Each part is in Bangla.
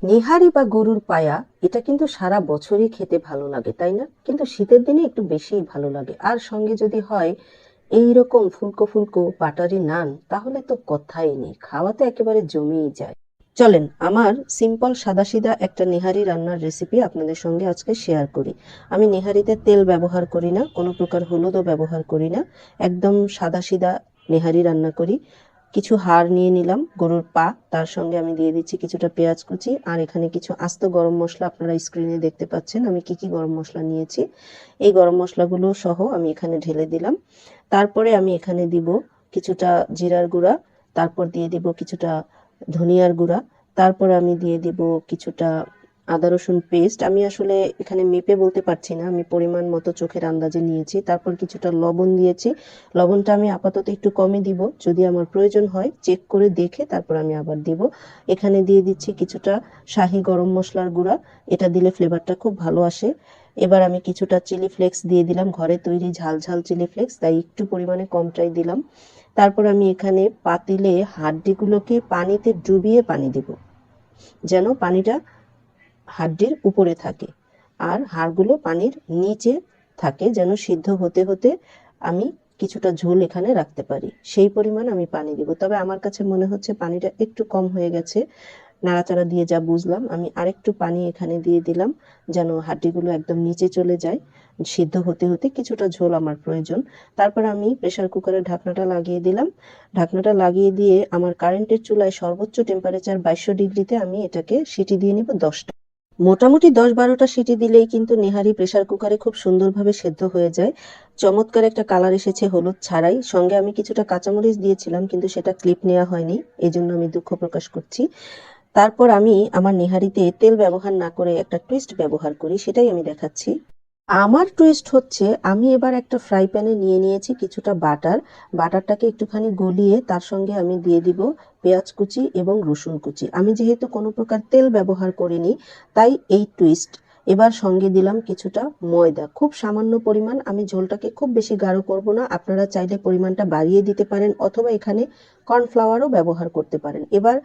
নেহারি বা গরুর পায়া এটা কিন্তু সারা বছরই খেতে ভালো লাগে, তাই না? কিন্তু শীতের দিনে একটু বেশিই ভালো লাগে। আর সঙ্গে যদি হয় এইরকম ফুলকো ফুলকো বাটারি নান, তাহলে তো কথাই নেই, খাওয়াতে একেবারে জমেই যায়। চলেন আমার সিম্পল সাদাসিধা একটা নেহারি রান্নার রেসিপি আপনাদের সঙ্গে আজকে শেয়ার করি। আমি নেহারিতে তেল ব্যবহার করি না, কোনো প্রকার হলুদও ব্যবহার করি না, একদম সাদাসিধা নেহারি রান্না করি। কিছু হাড় নিয়ে নিলাম গরুর পা, তার সঙ্গে আমি দিয়ে দিচ্ছি কিছুটা পেঁয়াজ কুচি, আর এখানে কিছু আস্ত গরম মশলা, আপনারা স্ক্রিনে দেখতে পাচ্ছেন আমি কি কি গরম মশলা নিয়েছি। এই গরম মশলাগুলো সহ আমি এখানে ঢেলে দিলাম। তারপরে আমি এখানে দিব কিছুটা জিরার গুঁড়া, তারপর দিয়ে দিব কিছুটা ধনিয়ার গুঁড়া, তারপরে আমি দিয়ে দিব কিছুটা আদা রসুন পেস্ট। আমি আসলে এখানে মেপে বলতে পারছি না, আমি পরিমাণ মতো চোখের আন্দাজে নিয়েছি। তারপর কিছুটা লবণ দিয়েছি। লবণটা আমি আপাতত একটু কমই দিব, যদি আমার প্রয়োজন হয় চেক করে দেখে তারপর আমি আবার দিব। এখানে দিয়ে দিচ্ছি কিছুটা শাহি গরম মশলার গুঁড়া, এটা দিলে ফ্লেভারটা খুব ভালো আসে। এবার আমি কিছুটা চিলি ফ্লেক্স দিয়ে দিলাম, ঘরে তৈরি ঝাল ঝাল চিলি ফ্লেক্স, তাই একটু পরিমাণে কমটাই দিলাম। তারপর আমি এখানে পাতিলে হাড্ডিগুলোকে পানিতে ডুবিয়ে পানি দিব, যেন পানিটা হাড্ডির উপরে থাকে আর হাড়গুলো পানির নিচে থাকে, যেন সিদ্ধ হতে হতে আমি কিছুটা ঝোল এখানে রাখতে পারি, সেই পরিমাণ আমি পানি দিব। তবে আমার কাছে মনে হচ্ছে পানিটা একটু কম হয়ে গেছে। নাড়াচাড়া দিয়ে যা বুঝলাম, আমি আরেকটু পানি এখানে দিয়ে দিলাম, যেন হাড্ডিগুলো একদম নিচে চলে যায়। সিদ্ধ হতে হতে কিছুটা ঝোল আমার প্রয়োজন। তারপর আমি প্রেসার কুকারের ঢাকনাটা লাগিয়ে দিলাম। ঢাকনাটা লাগিয়ে দিয়ে আমার কারেন্টের চুলায় সর্বোচ্চ টেম্পারেচার 2200 ডিগ্রিতে আমি এটাকে সিটি দিয়ে নিব 10টা। মোটামুটি 10-12টা সিটি দিলেই কিন্তু নেহারি প্রেসার কুকারে খুব সুন্দরভাবে সেদ্ধ হয়ে যায়। চমৎকার একটা কালার এসেছে হলুদ ছাড়াই। সঙ্গে আমি কিছুটা কাঁচামরিচ দিয়েছিলাম, কিন্তু সেটা ক্লিপ নেওয়া হয়নি, এই জন্য আমি দুঃখ প্রকাশ করছি। তারপর আমি আমার নেহারিতে তেল ব্যবহার না করে একটা টুইস্ট ব্যবহার করি, সেটাই আমি দেখাচ্ছি। আমার টুইস্ট হচ্ছে, আমি এবার একটা ফ্রাই প্যানে নিয়ে নিয়েছি কিছুটা বাটার। বাটারটাকে একটুখানি গলিয়ে তার সঙ্গে আমি দিয়ে দিব পেঁয়াজ কুচি এবং রসুন কুচি। আমি যেহেতু কোনো প্রকার তেল ব্যবহার করিনি, তাই এই টুইস্ট। এবার সঙ্গে দিলাম কিছুটা ময়দা, খুব সামান্য পরিমাণ, আমি ঝোলটাকে খুব বেশি গাঢ় করব না, আপনারা চাইলে পরিমাণটা বাড়িয়ে দিতে পারেন অথবা এখানে কর্নফ্লাওয়ারও ব্যবহার করতে পারেন। এবার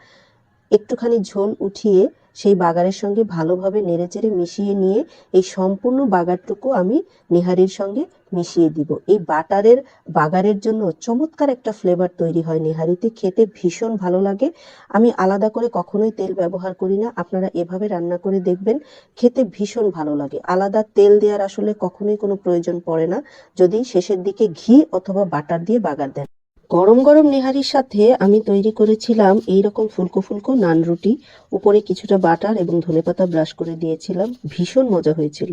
একটুখানি ঝোল উঠিয়ে সেই বাগারের সঙ্গে ভালোভাবে নেড়েচেড়ে মিশিয়ে নিয়ে এই সম্পূর্ণ বাগারটুকু আমি নেহারির সঙ্গে মিশিয়ে দিব। এই বাটারের বাগারের জন্য চমৎকার একটা ফ্লেভার তৈরি হয় নেহারিতে, খেতে ভীষণ ভালো লাগে। আমি আলাদা করে কখনোই তেল ব্যবহার করি না, আপনারা এভাবে রান্না করে দেখবেন, খেতে ভীষণ ভালো লাগে। আলাদা তেল দেওয়ার আসলে কখনোই কোনো প্রয়োজন পড়ে না, যদি শেষের দিকে ঘি অথবা বাটার দিয়ে বাগার দেন। গরম গরম নেহারির সাথে আমি তৈরি করেছিলাম এইরকম ফুলকো ফুলকো নান রুটি, উপরে কিছুটা বাটার এবং ধনেপাতা ব্রাশ করে দিয়েছিলাম, ভীষণ মজা হয়েছিল।